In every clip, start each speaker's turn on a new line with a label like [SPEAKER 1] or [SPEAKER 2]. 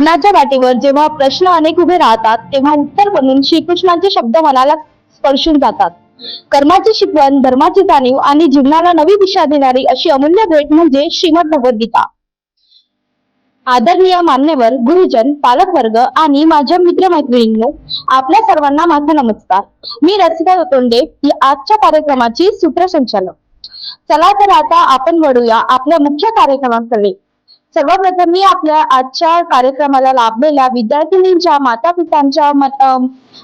[SPEAKER 1] जीवनाच्या वाटेवर जेव्हा प्रश्न अनेक उभे राहतात तेव्हा उत्तर बनून श्रीकृष्णाचे शब्द मनाला स्पर्शून जातात. कर्माची शिकवण, धर्माची जाणीव आणि जीवनाला नवी दिशा देणारी अशी अमूल्य भेट म्हणजे श्रीमद भगवद्गीता. आदरणीय मान्यवर, गुरुजन, पालकवर्ग आणि माझ्या मित्रमैत्रिणींनो, आपल्या सर्वांना माझा नमस्कार. मी रसिका तोंडे, आजच्या कार्यक्रमाची सूत्रसंचालक. चला तर आता आपण वळूया आपल्या मुख्य कार्यक्रमाकडे. सर्वप्रथम मी आपल्या आजच्या कार्यक्रमाला लाभलेल्या विद्यार्थिनींच्या माता पितांच्या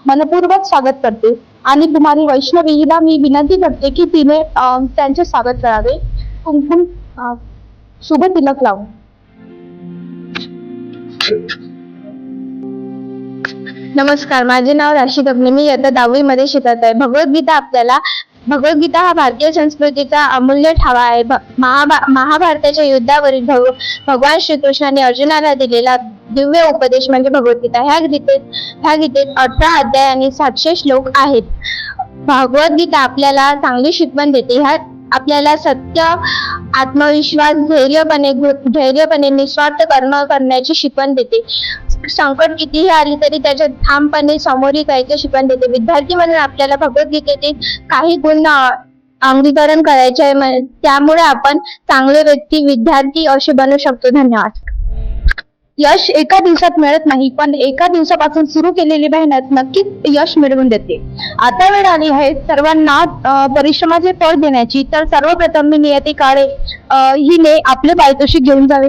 [SPEAKER 1] मनपूर्वक स्वागत करते आणि कुमारी वैष्णवी हिला मी विनंती करते की तिने त्यांचे स्वागत करावे. कुमकुम शुभ तिलक लावून. नमस्कार, माझे नाव राशी कपणे. मी इयत्ता 10वी मध्ये शिकत आहे. भगवद्गीता हा भारतीय संस्कृतीचा अमूल्य ठेवा आहे. महाभारताच्या युद्धावरील भगवान श्रीकृष्णाने अर्जुनाला दिलेला दिव्य उपदेश म्हणजे भगवद्गीता. ह्या गीतेत 18 अध्याय आणि 700 श्लोक आहेत. भगवद्गीता आपल्याला चांगली शिकवण देते. ह्यात आपल्याला सत्य, आत्मविश्वास, धैर्यपणे निस्वार्थ कर्म करण्याची शिकवण देते. संकट कितीही आली तरी त्याच्या ठामपणे समोर जायची शिकवण देते. विद्यार्थी म्हणून आपल्याला भगवद्गीतेतील काही गुण अंगीकरण करायचे आहे, त्यामुळे आपण चांगले व्यक्ती, विद्यार्थी असे बनू शकतो. धन्यवाद. यश एका दिवसात मिळत नाही, पण एका दिवसापासून सुरू केलेली मेहनत नक्कीच यश मिळवून देते. आता वेळ आली आहे सर्वांना परिश्रमाचे फळ देण्याची. तर सर्वप्रथम मी नियती काळे हिने आपले पारितोषिक घेऊन जावे.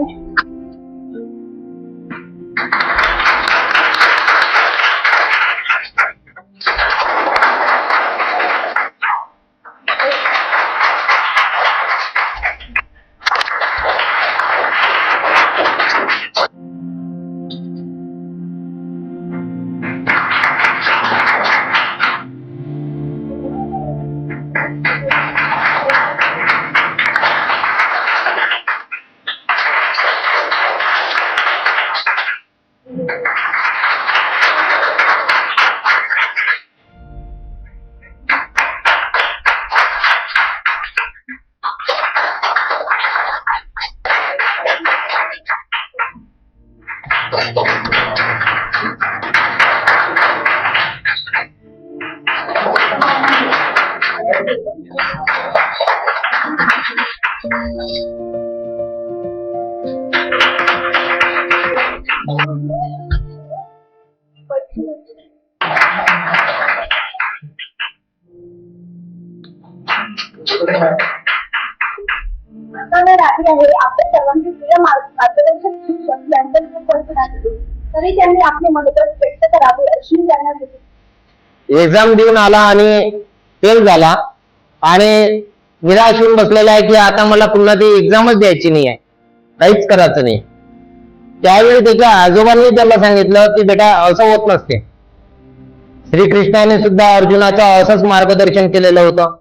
[SPEAKER 1] आपल्या सर्वांचे प्रिय मार्गदर्शक शिक्षक यांचं तरी त्यांनी आपली मदत व्यक्त करावी अशी त्यांना होती.
[SPEAKER 2] एक्झाम देऊन आला आणि फेल झाला आणि निराश होऊन बसलेला आहे की आता मला पुन्हा ती एक्झामच द्यायची नाही आहे, काहीच करायचं नाही. त्यावेळी त्याच्या आजोबांनी त्याला सांगितलं की बेटा असं होत नसते. श्रीकृष्णाने सुद्धा अर्जुनाचं असंच मार्गदर्शन केलेलं होतं.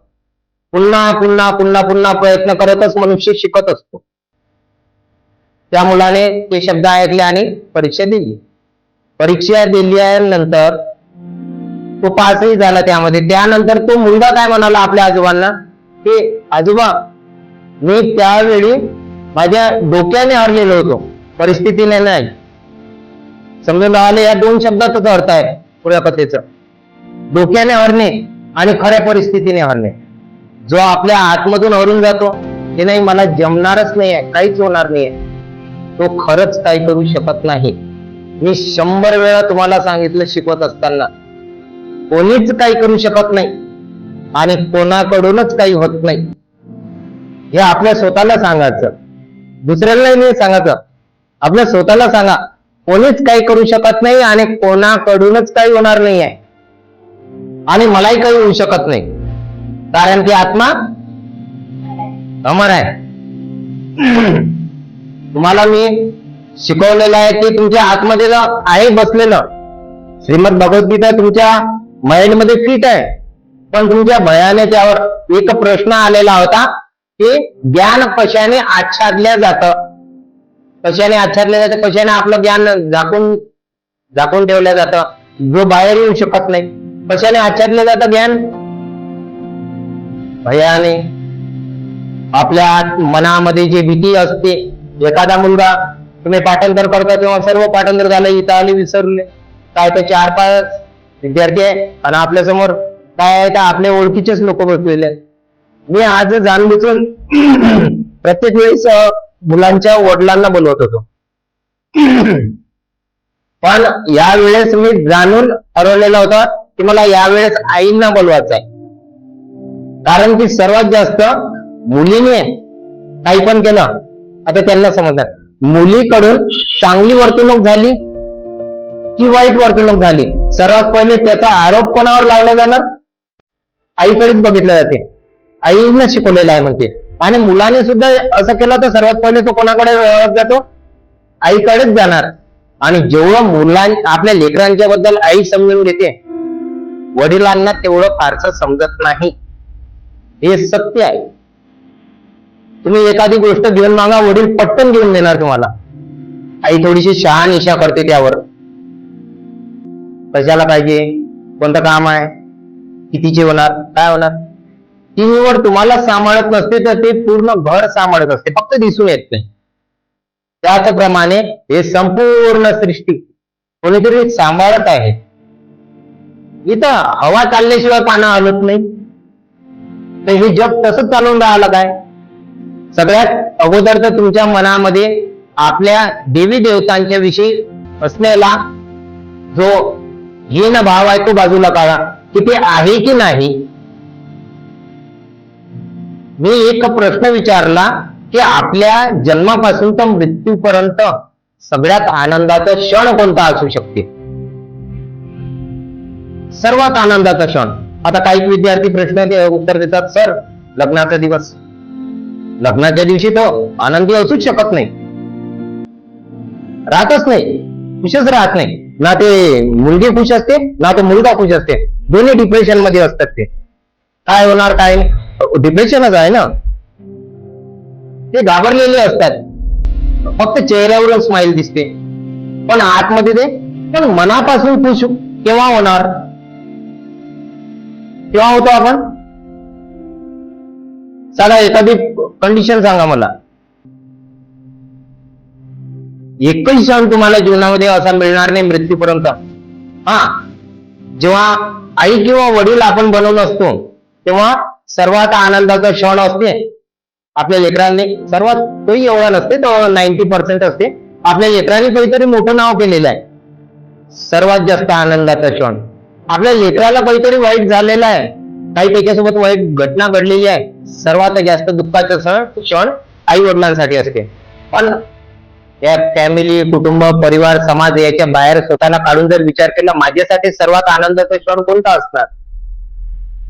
[SPEAKER 2] पुन्हा पुन्हा पुन्हा पुन्हा प्रयत्न करतच मनुष्य शिकत असतो. त्या मुलाने ते शब्द ऐकले आणि परीक्षा दिली. परीक्षा दिल्यानंतर तो पासही झाला त्यामध्ये. त्यानंतर तो मुलगा काय म्हणाला आपल्या आजोबांना की आजोबा, मी त्यावेळी माझ्या डोक्याने हरलेलो होतो, परिस्थितीने नाही. समजून आले या 2 शब्दातच अर्थ आहे पुऱ्या कथेचं. डोक्याने हरणे आणि खऱ्या परिस्थितीने हरणे. जो आपल्या आतमधून हरून जातो की नाही मला जमणारच नाहीये, काहीच होणार नाहीये, तो खरंच काही करू शकत नाही. मी 100 वेळा तुम्हाला सांगितलं शिकवत असताना, कोणीच काही करू शकत नाही आणि कोणाकडूनच काही होत नाही. हे आपल्या स्वतःला सांगायचं, दुसऱ्याला नाही सांगायचं. आपल्या स्वतःला सांगा, कोणीच काही करू शकत नाही आणि कोणाकडूनच काही होणार नाही आहे आणि मलाही काही होऊ शकत नाही, कारण की आत्मा अमर आहे. तुम्हाला मी शिकवलेलं आहे की तुमच्या आतमध्ये आहे बसलेलं श्रीमद भगवद्गीता तुमच्या माइंड मध्ये फिट आहे, पण तुमच्या भयाने त्यावर एक प्रश्न आलेला होता की ज्ञान कशाने आच्छादल्या जातं, कशाने आच्छादल्या जातं, कशाने आपलं ज्ञान झाकून ठेवलं जातं, जो बाहेर येऊ शकत नाही. कशाने आच्छादलं जातं ज्ञान? भयाने. आपल्या मनामध्ये जी भीती असते, एखादा मुलगा तुम्ही पाठांतर करता तेव्हा सर्व पाठांतर झालं, इथं आले विसरले. काय तर 4-5 विद्यार्थी आहे आणि आपल्या समोर काय आहे तर आपल्या ओळखीचेच लोक बसलेले आहेत. मी आज जाणून प्रत्येक वेळेस मुलांच्या वडिलांना बोलवत होतो. पण यावेळेस मी जाणून ठरवलेलं होतं की मला यावेळेस आईंना बोलवायचं आहे. कारण की सर्वात जास्त मुलीने काही पण केलं आता त्यांना समजणार, मुलीकडून चांगली वर्तणूक झाली की वाईट वर्तणूक झाली, सर्वात पहिले त्याचा आरोप कोणावर लावला जाणार? आईकडेच बघितलं जाते. आईने शिकवलेलं आहे म्हणते. आणि मुलाने सुद्धा असं केलं तर सर्वात पहिले तो कोणाकडे जातो? आईकडेच जाणार. आणि जेवढं आपल्या लेकरांच्या बद्दल आई समजून घेते, वडिलांना तेवढं फारसं समजत नाही. हे सत्य आहे. तुम्ही एखादी गोष्ट घेऊन मागा, वडील पटकन घेऊन देणार तुम्हाला. आई थोडीशी शहानिशा करते त्यावर. कशाला पाहिजे, कोणतं काम आहे, कितीचे होणार, काय होणार, ती निवड तुम्हाला सांभाळत नसते तर ते पूर्ण घर सांभाळत असते, फक्त दिसून येत नाही. त्याचप्रमाणे हे संपूर्ण सृष्टी कोणीतरी सांभाळत आहे. इथं हवा चालल्याशिवाय पानं हलत नाही. तर हे जग तसंच चालून राहिलं काय? सगळ्यात अगोदर तर तुमच्या मनामध्ये आपल्या देवी देवतांच्या विषयी असलेला जो हीन भाव आहे तो बाजूला काढा, की ते आहे की नाही. मी एक प्रश्न विचारला की आपल्या जन्मापासून तर मृत्यूपर्यंत सगळ्यात आनंदाचा क्षण कोणता असू शकते? सर्वात आनंदाचा क्षण. आता काही विद्यार्थी प्रश्न उत्तर देतात, सर लग्नाचा दिवस. लग्नाच्या दिवशी तो आनंदी असूच शकत नाही, राहतच नाही, खुशच राहत नाही. ना ते मुलगी खुश असते ना तो मुलगा खुश असते, दोन्ही डिप्रेशन मध्ये असतात. ते काय होणार काय नाही, डिप्रेशनच आहे ना. ते घाबरलेले असतात, फक्त चेहऱ्यावरून स्माइल दिसते, पण आतमध्ये ते पण मनापासून खुश केव्हा होणार? केव्हा होतो आपण? सांगा एखादी कंडिशन सांगा मला. एकही क्षण तुम्हाला जीवनामध्ये असा मिळणार नाही मृत्यूपर्यंत. हा, जेव्हा आई किंवा वडील आपण बनवून असतो तेव्हा सर्वात आनंदाचा क्षण असते आपल्या लेकरांनी. सर्वात तोही एवढा नसते, तो 90% असते. आपल्या लेकरांनी काहीतरी मोठं नाव केलेलं आहे. सर्वात जास्त आनंदाचा क्षण आपल्या लेकराला काहीतरी वाईट झालेलं आहे, काही त्याच्यासोबत वाईट घटना घडलेली आहे, सर्वात जास्त दुःखाचा क्षण आई वडिलांसाठी असते. पण या फॅमिली, कुटुंब, परिवार, समाज याच्या बाहेर स्वतःला काढून जर विचार केला, माझ्यासाठी सर्वात आनंदाचा क्षण कोणता असणार?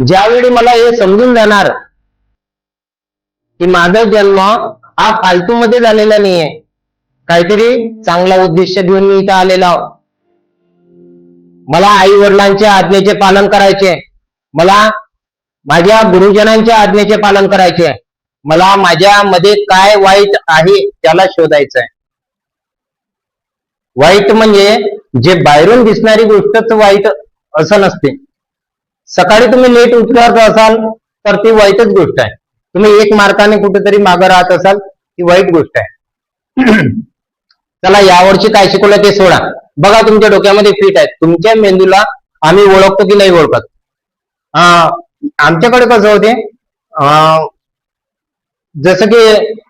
[SPEAKER 2] ज्यावेळी मला हे समजून जाणार की माझा जन्म हा फालतू मध्ये झालेला नाहीये, काहीतरी चांगला उद्देश घेऊन मी इथं आलेला आहो. मला आई वडिलांच्या आज्ञेचे पालन करायचे, मला माझ्या गुरुजनांच्या आज्ञेचे पालन करायचे, मला माझ्यामध्ये काय वाईट आहे त्याला शोधायचं आहे. वाईट म्हणजे जे बाहेरून दिसणारी गोष्टच वाईट असं नसते. सकाळी तुम्ही लेट उठत असाल तर ती वाईटच गोष्ट आहे. तुम्ही 1 मार्काने कुठेतरी मागे राहत असाल ती वाईट गोष्ट आहे. चला यावर्षी काय शिकवलं ते सोडा. बघा तुमच्या डोक्यामध्ये फिट आहे, तुमच्या मेंदूला आम्ही ओळखतो की नाही ओळखत. आमच्याकडे कसं होते, जसं की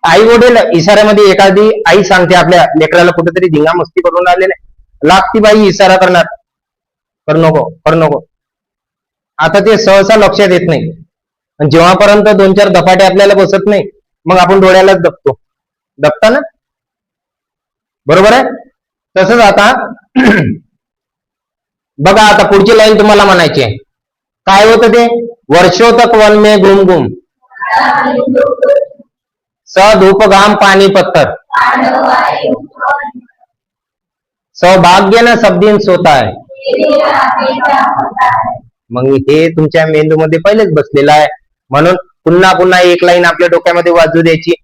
[SPEAKER 2] आई वडील इशाऱ्यामध्ये, एखादी आई सांगते आपल्या लेकराला कुठेतरी धिंगा मस्ती करून आलेले, लागती बाई इशारा करणार, कर नको कर नको. आता ते सहसा लक्षात येत नाही. जेव्हापर्यंत 2-4 धपाटे आपल्याला बसत नाही मग आपण डोळ्यालाच दबतो. दबता ना, बरोबर आहे. तसंच आता बघा, आता पुढची लाईन तुम्हाला म्हणायची आहे. काय होतं ते? वर्षो तक वन में घूम घूम धूप घाम पानी पत्थर सौभाग्य न सब दिन सोता है. मग हे तुमच्या मेंदूमध्ये पहिलेच बसलेलं आहे. म्हणून पुन्हा पुन्हा एक लाईन आपल्या डोक्यामध्ये वाजू द्यायची.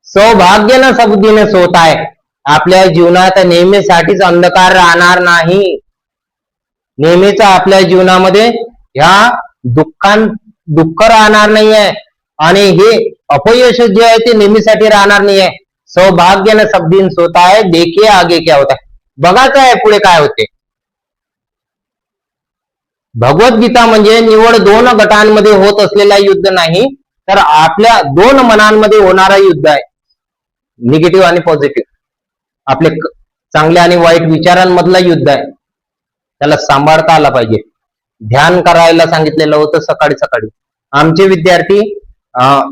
[SPEAKER 2] सौभाग्य न सब दिन सोता है. आपल्या जीवनात नेहमीसाठीच अंधकार राहणार नाही. नेहमीच आपल्या जीवनामध्ये ह्या दुःख राहणार नाहीये, आणि हे अपयश जे आहे ते नेहमीसाठी राहणार नाहीये. सौभाग्य न सब दिन सोता है, देखिए आगे क्या होता है. बघायचं आहे पुढे काय होते. भगवद्गीता म्हणजे निवड 2 गटांमध्ये होत असलेला युद्ध नाही, तर आपल्या 2 मनांमध्ये होणारा युद्ध आहे. निगेटिव्ह आणि पॉझिटिव्ह, आपले चांगल्या आणि वाईट विचारांमधला युद्ध आहे. त्याला सांभाळता आला पाहिजे. ध्यान करायला सांगितलेलं होतं सकाळी सकाळी. आमचे विद्यार्थी,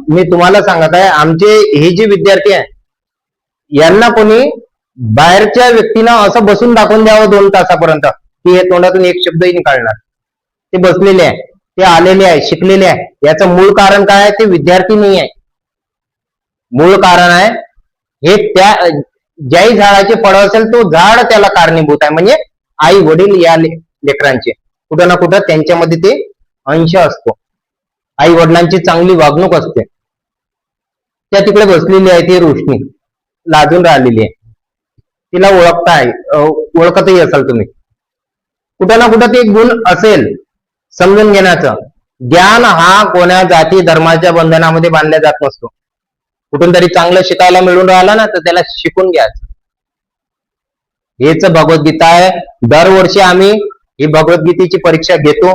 [SPEAKER 2] मी तुम्हाला सांगत आहे, आमचे हे जे विद्यार्थी आहे यांना कोणी बाहेरच्या व्यक्तीनं असं बसून दाखवून द्यावं 2 तासापर्यंत की हे तोंडातून एक शब्दही नाही काढणार. ते बसलेले आहे, ते आलेले आहे, शिकलेले आहे. याचं मूळ कारण काय आहे? ते विद्यार्थी नाही आहे. मूळ कारण आहे हे त्या ज्याही झाडाचे फळ असेल तो झाड त्याला कारणीभूत आहे. म्हणजे आई वडील या लेकरांचे कुठं ना कुठं त्यांच्यामध्ये ते अंश असतो. आई वडिलांची चांगली वागणूक असते. त्या तिकडे बसलेली आहे ती रोशनी, लाजून राहिलेली आहे. तिला ओळखतही असाल तुम्ही. कुठं ना कुठं ते गुण असेल समजून घेण्याचं. ज्ञान हा कोण्या जाती धर्माच्या बंधनामध्ये बांधला जात नसतो. कुठून तरी चांगलं शिकायला मिळून राहिला ना तर त्याला शिकून घ्यायचं. हेच भगवद्गीता आहे. दरवर्षी आम्ही ही भगवद्गीतेची परीक्षा घेतो,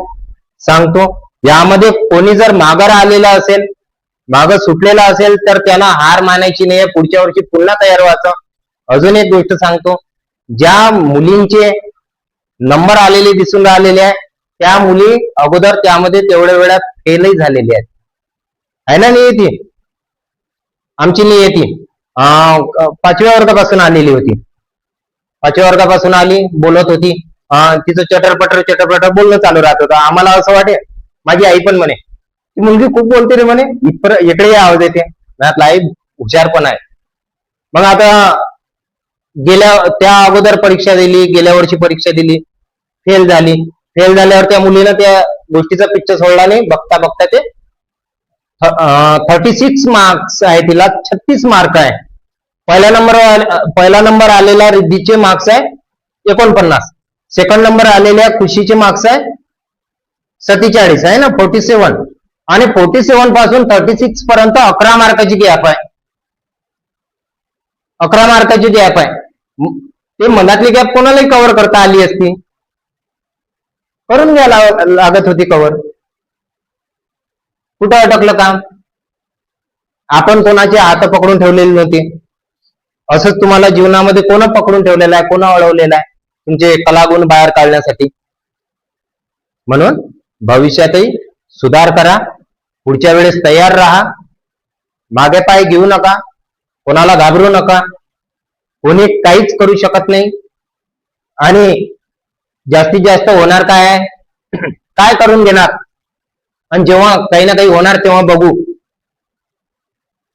[SPEAKER 2] सांगतो. यामध्ये कोणी जर माघार आलेला असेल, मागं सुटलेला असेल तर त्यांना हार मानायची नाही. पुढच्या वर्षी पुन्हा तयार व्हायचं. अजून एक गोष्ट सांगतो, ज्या मुलींचे नंबर आलेले दिसून राहिलेले आहे त्या मुली अगोदर त्यामध्ये तेवढ्या वेळात फेलही झालेली आहेत. आहे ना नियती? आमची नियती 5व्या वर्गापासून आलेली होती. 5व्या वर्गापासून आली, बोलत होती. तिचं चटरपटर बोलणं चालू राहत होतं. आम्हाला असं वाटे, माझी आई पण म्हणे ती मुलगी खूप बोलते रे म्हणे, इकडे आवाज येते. आई हुशार पण आहे. मग आता त्या अगोदर परीक्षा दिली, गेल्या वर्षी परीक्षा दिली, फेल झाली. फेल झाल्यावर त्या मुलीनं त्या गोष्टीचा पिक्चर सोडला नाही. बघता बघता ते 36 मार्क्स आहे, तिला 36 मार्क आहे. पहिला नंबर आलेला रिद्धीचे मार्क्स आहे 49. सेकंड नंबर आलेल्या खुशीचे मार्क्स आहे 47 आहे ना, 47. आणि 47 पासून 36 पर्यंत 11 मार्काची गॅप आहे. 11 मार्काची गॅप आहे. ते मनातली गॅप कोणालाही कव्हर करता आली असती, करून घ्यायला लागत होती कव्हर. कुठं अटकलं काम? आपण कोणाचे हात पकडून ठेवलेले नव्हते. असंच तुम्हाला जीवनामध्ये कोण पकडून ठेवलेलं आहे, कोण अडवलेलं आहे तुमचे कलागुण बाहेर काढण्यासाठी. म्हणून भविष्यातही सुधार करा. पुढच्या वेळेस तयार राहा. मागे पाय घेऊ नका, कोणाला घाबरू नका. कोणी काहीच करू शकत नाही. आणि जास्तीत जास्त होणार काय आहे? काय करून घेणार? आणि जेव्हा काही ना काही होणार तेव्हा बघू,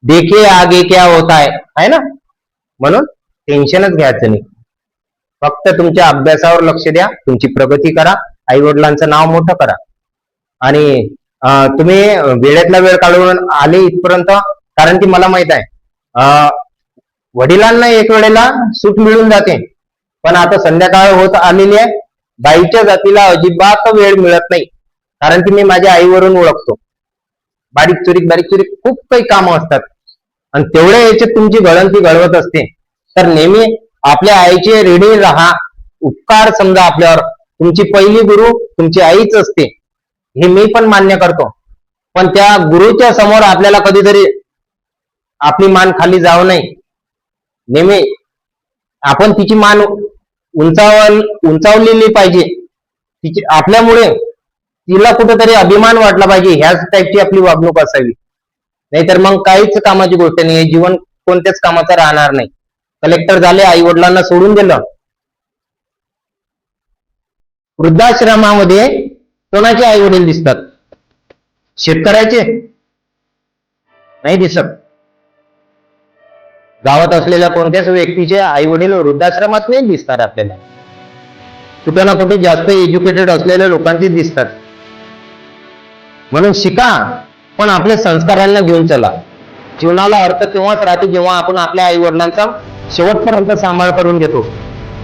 [SPEAKER 2] देखिए आगे क्या होता है ना. म्हणून टेन्शनच घ्यायचं नाही. फक्त तुमच्या अभ्यासावर लक्ष द्या, तुमची प्रगती करा, आई वडिलांचं नाव मोठं करा. आणि तुम्ही वेळेतला वेळ काढून आले इथपर्यंत, कारण की मला माहित आहे वडिलांना एक वेळेला सूट मिळून जाते, पण आता संध्याकाळ होत आलेली आहे. बाईच्या जातीला अजिबात वेळ मिळत नाही. कारण की मी माझ्या आईवरून ओळखतो. बारीक चुरीक खूप काही कामं असतात आणि तेवढ्या याच्यात तुमची गळंती घडवत असते. तर नेहमी आपल्या आईचे ऋणी राहा. उपकार समजा आपल्यावर. तुमची पहिली गुरु तुमची आईच असते, हे मी पण मान्य करतो. पण त्या गुरुच्या समोर आपल्याला कधीतरी आपली मान खाली जाऊ नये. नेहमी आपण तिची मान उंचावलेली पाहिजे. तिची आपल्यामुळे तिला कुठेतरी अभिमान वाटला पाहिजे, ह्याच टाईपची आपली वागणूक असावी. नाहीतर मग काहीच कामाची गोष्ट नाही. जीवन कोणत्याच कामाचं राहणार नाही. कलेक्टर झाले, आई वडिलांना सोडून दिलं. वृद्धाश्रमामध्ये कोणाचे आई वडील दिसतात? शेतकऱ्याचे नाही दिसत. गावात असलेल्या कोणत्याच व्यक्तीचे आई वडील वृद्धाश्रमात नाही दिसतात आपल्याला. कुठे ना कुठे जास्त एज्युकेटेड असलेल्या लोकांचे दिसतात. म्हणून शिका, पण आपल्या संस्कारांना घेऊन चला. जीवनाला अर्थ तेव्हाच राहते जेव्हा आपण आपल्या आई वडिलांचा शेवटपर्यंत सांभाळ करून घेतो.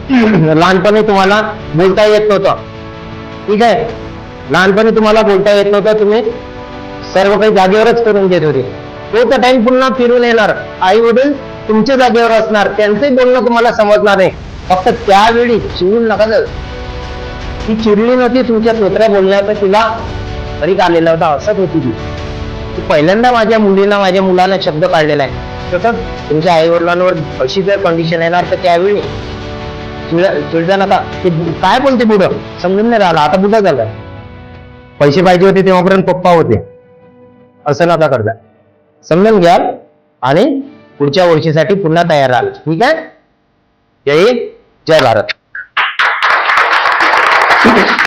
[SPEAKER 2] लहानपणी तुम्हाला बोलता येत नव्हतं, ठीक आहे, लहानपणी तुम्हाला बोलता येत नव्हतं, तुम्ही सर्व काही जागेवरच करून घेत होते. तो तर टाइम पुन्हा फिरून येणार. आई वडील तुमच्या जागेवर असणार, त्यांचंही बोलणं तुम्हाला समजणार नाही. फक्त त्यावेळी चिडून नका जाऊ. ती चिडली नव्हती तुमच्या तोत्र्या बोलण्याचा, तिला तरी आलेला होता, असंच होती ती पहिल्यांदा माझ्या मुलीला माझ्या मुलाला शब्द काढलेला आहे. तसंच तुमच्या आई वडिलांवर अशी जर कंडिशन येणार तर त्यावेळी चिडजा नका. ते काय बोलते पुढं समजून नाही राहिला, आता बुडा झाला. पैसे पाहिजे होते तेव्हापर्यंत पप्पा होते, असं नका करता. समजून घ्या आणि पुढच्या वर्षीसाठी पुन्हा तयार राहा. ठीक आहे. जय हिंद, जय भारत.